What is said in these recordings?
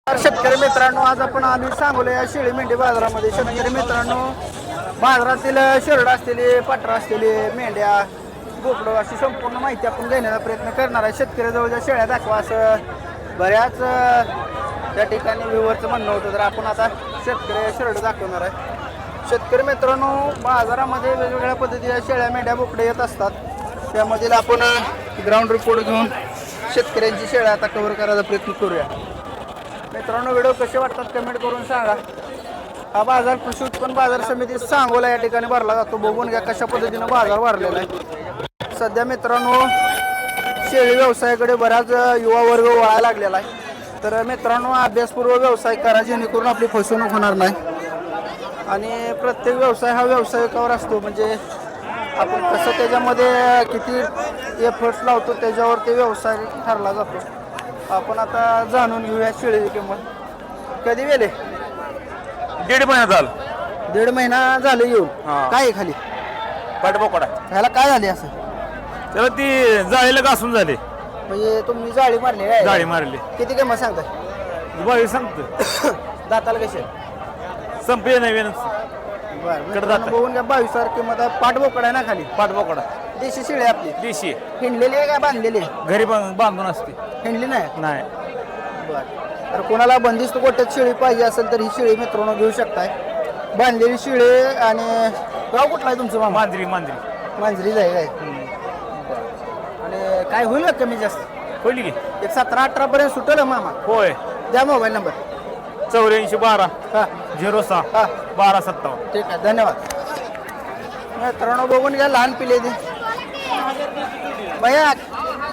शेतकरी मित्रांनो, आज आपण आम्ही सांगोला या शेळी मेंढी बाजारामध्ये. शेतकरी मित्रांनो, बाजारातील शेरड असलेली, पाटरा असलेली, मेंढ्या, बोकडं अशी संपूर्ण माहिती आपण घेण्याचा प्रयत्न करणार आहे. शेतकऱ्याजवळच्या शेळ्या दाखवा असं बऱ्याच त्या ठिकाणी व्ह्यूवरचं म्हणणं होतं, तर आपण आता शेतकरी शेरड दाखवणार आहे. शेतकरी मित्रांनो, बाजारामध्ये वेगवेगळ्या पद्धतीच्या शेळ्या, मेंढ्या, बोकडे येत असतात. त्यामधील आपण ग्राउंड रिपोर्ट घेऊन शेतकऱ्यांची शेळ्या आता कव्हर करायचा प्रयत्न करूया. मित्रांनो, व्हिडिओ कसे वाटतात कमेंट करून सांगा. हा बाजार कृषी उत्पन्न बाजार समिती सांगोला या ठिकाणी भरला जातो. बघून घ्या कशा पद्धतीनं बाजार भरलेला आहे. सध्या मित्रांनो, शेळी व्यवसायाकडे बराच युवा वर्ग वळायला लागलेला आहे. तर मित्रांनो, अभ्यासपूर्व व्यवसाय करा, जेणेकरून आपली फसवणूक होणार नाही. आणि प्रत्येक व्यवसाय हा व्यावसायिकावर असतो, म्हणजे आपण कसं त्याच्यामध्ये किती एफर्ट्स लावतो त्याच्यावर ते व्यवसाय ठरला जातो. आपण आता जाणून घेऊया शेळीची किंमत. कधी गेले? 1.5 महिना झाला. 1.5 महिना झाले येऊन. हा. काय आहे खाली? पाठबोकडा ह्याला काय झाले असं? त्याला ती जाळीला घासून झाली. म्हणजे तुम्ही जाळी मारली काय? जाळी मारली. किती किंमत सांगताय? बाई सांगतो दाताला कसे? संपे नवीन बरं, बघून घ्या. 22,000 किंमत आहे. पाठबोकडा आहे ना खाली? पाठबोकडा देशी शेळी आपली देशी हिंडलेली आहे का बांधलेली? घरी बांधून असते. हिंडली नाही? नाही. बरं, तर कोणाला बंदिस्त गोट्यात शेळी पाहिजे असेल तर ही शेळी मित्रांनो घेऊ शकताय. बांधलेली शेळी. आणि गाव कुठला आहे तुमचं मामा? मांजरी मांजरीच आहे काय? आणि काय होईल का कमी जास्त? होईल की? एक 17-18 पर्यंत सुटेल मामा. होय. द्या मोबाईल नंबर. 8412 हां 06 हां 1257. ठीक आहे, धन्यवाद. मित्रांनो, बघून घ्या लहान पिले ते. भैया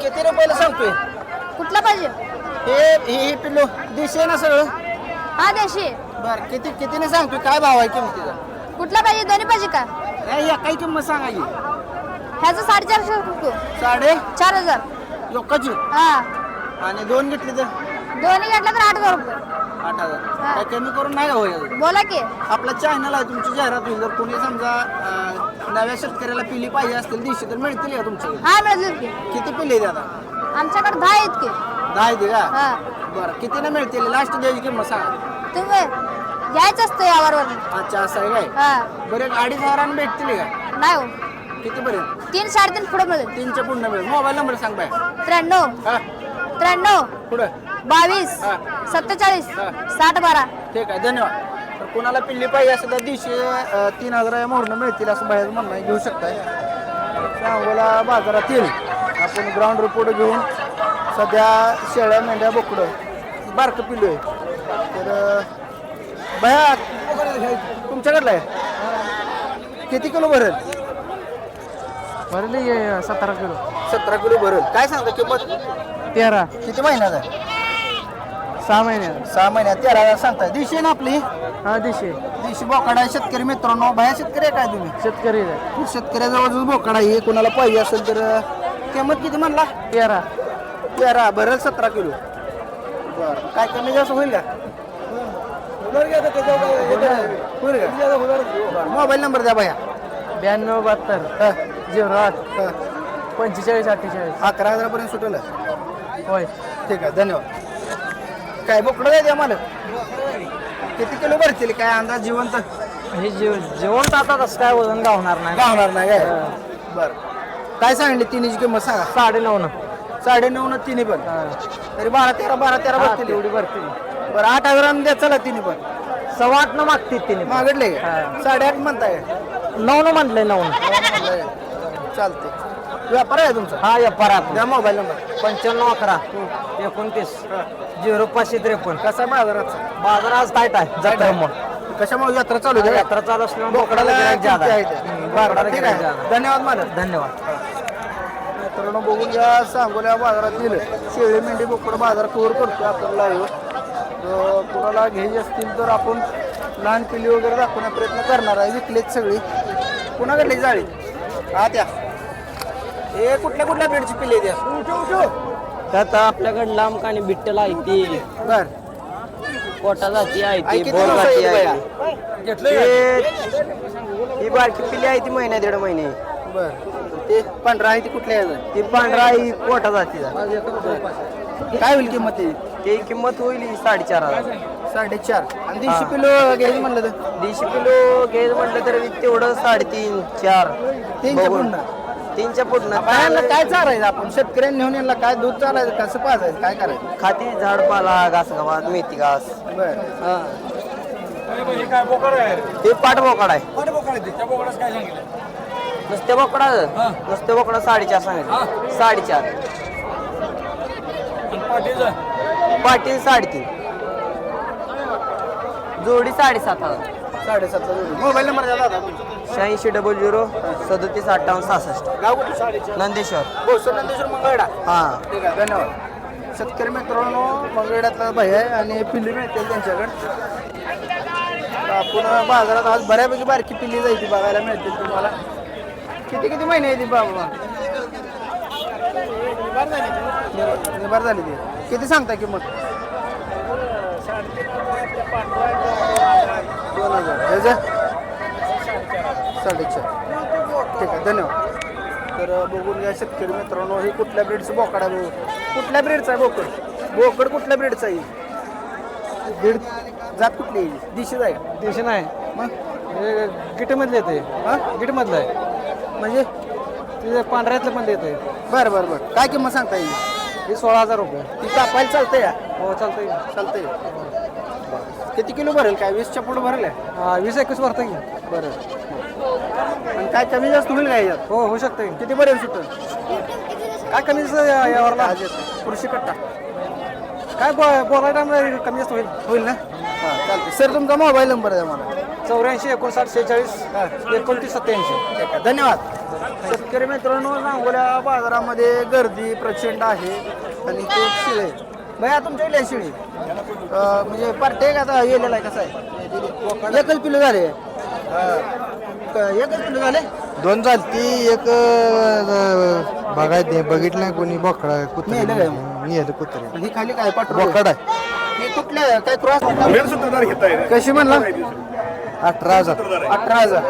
किती रुपयाला सांगतोय? कुठला पाहिजे? हे पिल्लो देशी आहे ना सगळं? हा देशी. बरं, कितीने सांगतोय? काय भाव आहे किंमतीचा? कुठला पाहिजे? दोन्ही पाहिजे का? काही किंमत सांगायची? ह्याचं 450 रुपये. 4,500 लोकांची. हा. आणि दोन घेतली तर दोन्ही घेतलं तर 8,000 रुपये. 8,000. हा. काय कमी करून नाही का होईल? बोला की. आपला चॅनल आहे, तुमची जाहिरात होईल. जर कोणी समजा नव्या शेतकऱ्याला पिली पाहिजे असतील दिवशी तर मिळतील का तुमच्याकडे? हा मिळतील की. किती पिल्ले आहेत आता? आमच्याकडे 10 आहेत की. 10 आहेत का? हा. बरं, कितीने मिळतील? लास्ट द्यायची किंमत सांगा. तुम्ही घ्यायचं असतं यावर. अच्छा, असं आहे काय? हा. बरं, 2,500 भेटतील का? नाही हो. कितीपर्यंत? 3-3.5 पुढे मिळेल. 3च्या पुढं मिळेल. मोबाईल नंबर सांग बाय. 93 हा 93 पुढं. 22 हा. 47 हा. 60-12. ठीक आहे, धन्यवाद. तर कोणाला पिल्ली पाहिजे असेल तर दिवशी 3,000 मोहरणं मिळतील असं बाहेर म्हणणं आहे. घेऊ शकताय. सांगोला बाजारातील आपण ग्राउंड रिपोर्ट घेऊन सध्या शेळ्या, मेंढ्या, बोकडं बारकं पिल्लू आहे. तर भया तुमच्याकडलं आहे? किती किलो भरेल? भरली 17 किलो. 17 किलो भरेल. काय सांगता किंमत? 13. किती महिन्यात आहे? 6 महिन्यात. 6 महिन्यात 13,000 सांगताय. दिवशी आहे ना आपली? हा दिशी दिवशी बोकडा आहे. शेतकरी मित्रांनो, भया शेतकरी आहे काय तुम्ही? शेतकरी आहे. शेतकऱ्याजवळ बोकडा आहे. कोणाला पाहिजे असेल तर किंमत किती म्हणला? 13. 13 भरेल 17 किलो. बरं, काय कमी जास्त होईल का? होईल का? मोबाईल नंबर द्या भया. 92 72 08 45 48. 11,000 पर्यंत सुटेल. होय. ठीक आहे, धन्यवाद. काय बोकडं काय द्या मला? किती किलो भरतील? काय अंदाज जिवंत? हे जेवण आता कसं काय वजन गावणार नाही. गावणार नाही काय? बरं, काय सांगली तिन्हीची किंमत सांगा? 9.5. 9.5 तिन्ही पण. तरी 12-13 भरतील. एवढी भरतील. बरं, 8,000 द्या चला तिन्ही पण. 8.25 मागतील तिने. मागितले हा. 8.5 म्हणताय? 9 म्हटलंय. 9. चालते. व्यापार आहे तुमचा? हा व्यापारात. द्या मोबाईल नंबर. 95 11 29 0553. कसा आहे बाजारात? बाजार आज टाईट आहे. जत्रेमुळे. कशामुळे यात्रा चालू आहे? यात्रा चालू असल्यामुळे बोकडाला बोकडाला गिऱ्हाईक ज्यादा आहे. बरं, ठीक आहे, धन्यवाद मला. धन्यवाद. मित्रांनो, बघून घ्या सांगोल्या बाजारातील शेळी, मेंढी, बोकड बाजार कव्हर करतो आपण लाईव्ह. कोणाला घ्यायची असतील तर आपण लहान पिल्ली वगैरे दाखवण्याचा प्रयत्न करणार आहे. विकलेत सगळी. कुणाकडली जाळी? हा त्या हे कुठल्या ब्रीडची पिल्ली द्या? त्यात आपल्याकडे लांब कानी बिट्टल आहे ती. बर, कोटा जाती आहे ती. किती बोर दिवस जाती आहे आहे. ही बारकी पिल्ली आहे ती 1.5 महिने. बर, ते 15 आहे ती कुठल्या याचं? ती पांढरा ही कोटा जाती. काय होईल किंमत त्याची? ते किंमत होईल 4.5 4.5 आणि 150 किलो घ्यायचं म्हणलं तर 150 किलो घ्यायचं म्हटलं तर तेवढं 3.5 4 तीनच्या पुढनं 3च्या पुढनं बायांना काय चालायचं आपण शेतकऱ्यांनी नेऊन यांना काय दूध चालायचं कसं पाजायचं काय करायचं? खाती झाडपाला घास गवात मेथी घास बर हा ते पाट बोकड आहे नुसते बोकडा 4.5 सांगितलं 4.5 पाटील 3.5 जोडी 7.5 7.5 जोडी मोबाईल नंबर द्या दादा 8600 37 58 66 गाव कुठे? नंदेश्वर भोसर नंदेश्वर मंगळवेढा. हां ठीक आहे धन्यवाद. शेतकरी मित्रांनो मंगळवेढ्यातला भाई आहे आणि पिल्ली मिळतील त्यांच्याकडे. आपण बाजारात आज बऱ्यापैकी बारकी पिल्ली जायची बघायला मिळतील तुम्हाला. किती महिने आहे ती बाबा? निबार झाली ती. किती सांगता किंमत? 2000. 4.5. ठीक आहे धन्यवाद. तर बघून घ्या शेतकरी मित्रांनो हे कुठल्या ब्रीडचं बोकड आहे? कुठल्या ब्रीडचा आहे बोकड? बोकड कुठल्या ब्रीडचा आहे? ब्रीड जात कुठली आहे? दिशी आहे का? दिवशी नाही मग गिटमधले येते हां गिटमधलं आहे म्हणजे ते पांढऱ्यातलं पण येते बरं काय किंमत सांगता येईल? हे 16,000 रुपये ती कापायला चालतंय या? हो चालतंय चालतंय. किती किलो भरेल काय? 20च्या पुढं भरेल आहे? 20-21 भरतं की बरं. आणि काय कमी जास्त होईल काय यात? हो होऊ शकतं की. किती भरेल सुटं? काय कमी यावरला कृषी कट्टा काय बोलायला कमी जास्त होईल ना? हां चालते. सर तुमचा मोबाईल नंबर द्या मला. 84 59 46 29 87. ठीक आहे धन्यवाद. शेतकरी मित्रांनो सांगोल्या बाजारामध्ये गर्दी प्रचंड आहे आणि ते शिळे भैया तुमच्याकडे आहे शिळे म्हणजे पार्टे का आता गेलेला आहे कसं आहे? एकच पिलो झाले एकच पिलो झाले 2 चालती एक बघायचे बघितलं नाही कोणी बोकडा कुत्रे मेलं काय? मी येतो कुत्रे ही खाली काय पाठवू बोकड आहे हे कुठल्या काय क्रॉस कशी म्हणला? 18,000 18,000.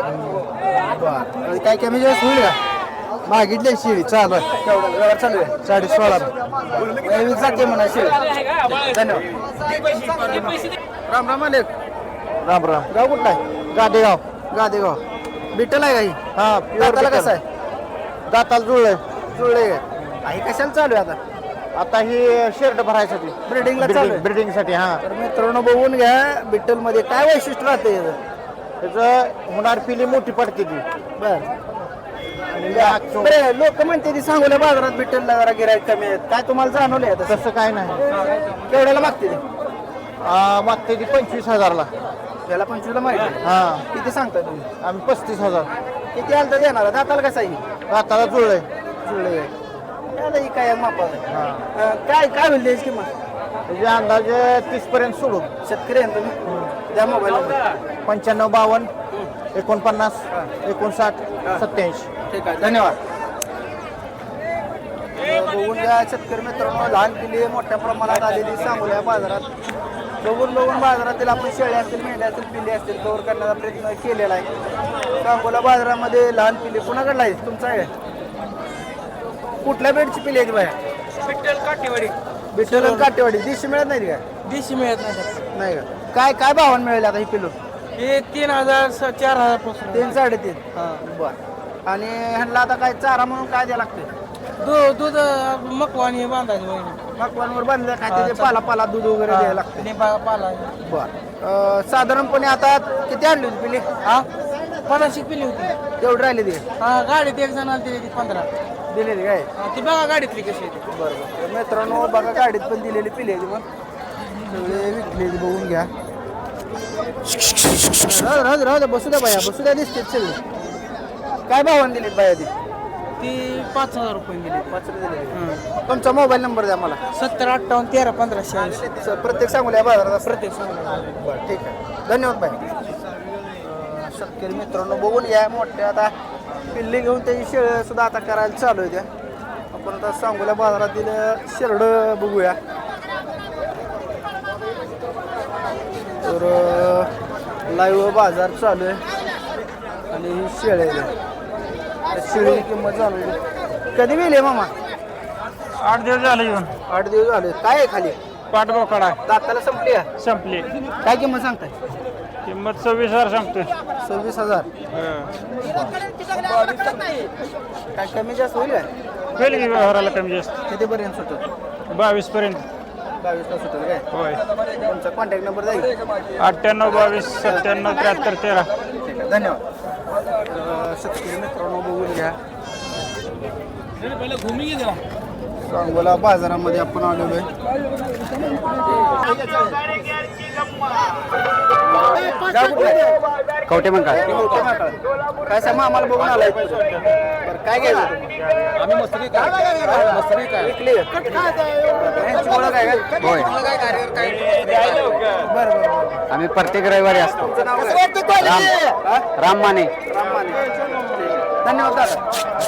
बरं. काय कमी जास्त होईल का? मागितले शिळी चालू आहे तेवढं व्यवहार चालू आहे 16.5 जाते म्हणा शिळे. धन्यवाद. राम राम आलेक. राम राम गाव कुठला आहे? गादेगाव गादेगाव. बिठल आहे का ही? हा दाताला कसं आहे? दाताला जुळलंय जुळले आहे कशाला चालू आहे आता? आता ही शेर्ट भरायसाठी ब्रिडिंगला चालू आहे. ब्रिडिंग साठी हा तर मित्रांनो बघून घ्या बिठ्ठल मध्ये काय वैशिष्ट्य राहते त्याचं होणार पिली मोठी पडते ती बरं लोक म्हणते ती सांगोल्या बाजारात बिठ्ठलला जरा गिराईक कमी आहेत काय तुम्हाला जाणवलं आहे तसं काय नाही केवढ्याला मागते ती? मागते ती 25,000ला त्याला 25ला माहिती आहे. हा किती सांगताय तुम्ही? आम्ही 35,000 किती आलं तर देणार दाताला कसं आहे? दाताला जुळलंय जुळले आता ही काय मापा हा काय होईल त्याची किंमत? त्याचे अंदाजे 30 पर्यंत सोडू शेतकरी आहे ना तुम्ही? द्या मोबाईल नंबर. 95 52 49 59 87. ठीक आहे धन्यवाद. बघून घ्या शेतकरी मित्रांनो लहान पिल्ली मोठ्या प्रमाणात आलेली सांगोल्या बाजारात बघून बाजारातील आपण शेळ्या असतील मेंढ्या असतील पिल्ली असतील कव्हर करण्याचा प्रयत्न केलेला आहे. सांगोला बाजारामध्ये लहान पिल्ली कुणाकडला आहे? तुमचा आहे कुठल्या बेडची पिल्ली आहे बाया? विठ्ठल आणि काटेवाडी. दिशी मिळत नाही का? दिशी मिळत नाही नाही का? काय भावानं मिळेल आता ही पिल्लू? हे 3,000 4,000 पासून 3 3.5. बर. आणि ह्यांना आता काय चारा म्हणून काय द्यायला लागते? दूध मकवानी बांधायचं मकवांवर बांधलं काय त्याचे पाला दूध वगैरे द्यायला लागते? पाला बर. साधारणपणे आता किती आणली होती पिल्ली? हा 50 पिली होती. तेवढी राहिली ती हा गाडीत एक जण आली 15 दिलेली काय? ती बघा गाडीतली कशी आहे ती. बरोबर. मित्रांनो बघा गाडीत पण दिलेली पिल्ली आहे मग सगळे विकलेली बघून घ्या. राहू द्या बसू द्या बाया बसू द्या दिसते सगळे. काय भावाने दिलीत बाया ती? ती 5,000 रुपये दिली. 5 दिलेली. तुमचा मोबाईल नंबर द्या मला. 70 58 13 15 86. प्रत्येक सांगूया बाजारात प्रत्येक सांगा. बरं ठीक आहे धन्यवाद बाई. शेतकरी मित्रांनो बघून घ्या मोठ्या आता पिल्ली घेऊन त्याची शेळ सुद्धा आता करायला चालू आहे त्या. आपण आता सांगोल्या बाजारातील शेरड बघूया. तर लाईव्ह बाजार चालू आहे आणि ही शेळी आहे. शेळीची किंमत चालू आहे. कधी गेली मामा? 8 दिवस झाले येऊन. 8 दिवस झाले. काय आहे खाली? पाठबोकडा दाताला संपली आहे. संपली. काय किंमत सांगताय? किंमत 26,000 सांगतोय. 26,000. काय कमी जास्त होईल काय? होईल की व्यवहाराला कमी जास्त. कितीपर्यंत सुटेल? 22 पर्यंत. 22ला सुटेल काय? होय. तुमचा कॉन्टॅक्ट नंबर जाईल. 98 22 97 73 13. ठीक आहे, धन्यवाद. शेतकरी मित्रांनो बघून घ्या. सांगोला बाजारामध्ये आपण आलेलो आहे. कवटे मग काय काय सांग आम्हाला बघून आलाय बरं, काय घ्यायचं आम्ही मसरी विकली ह्यांची ओळख आहे का? होय बरं बरं बरं. आम्ही प्रत्येक रविवारी असतो. तुमचं नाव काय? राम माने राम माने. धन्यवाद दादा.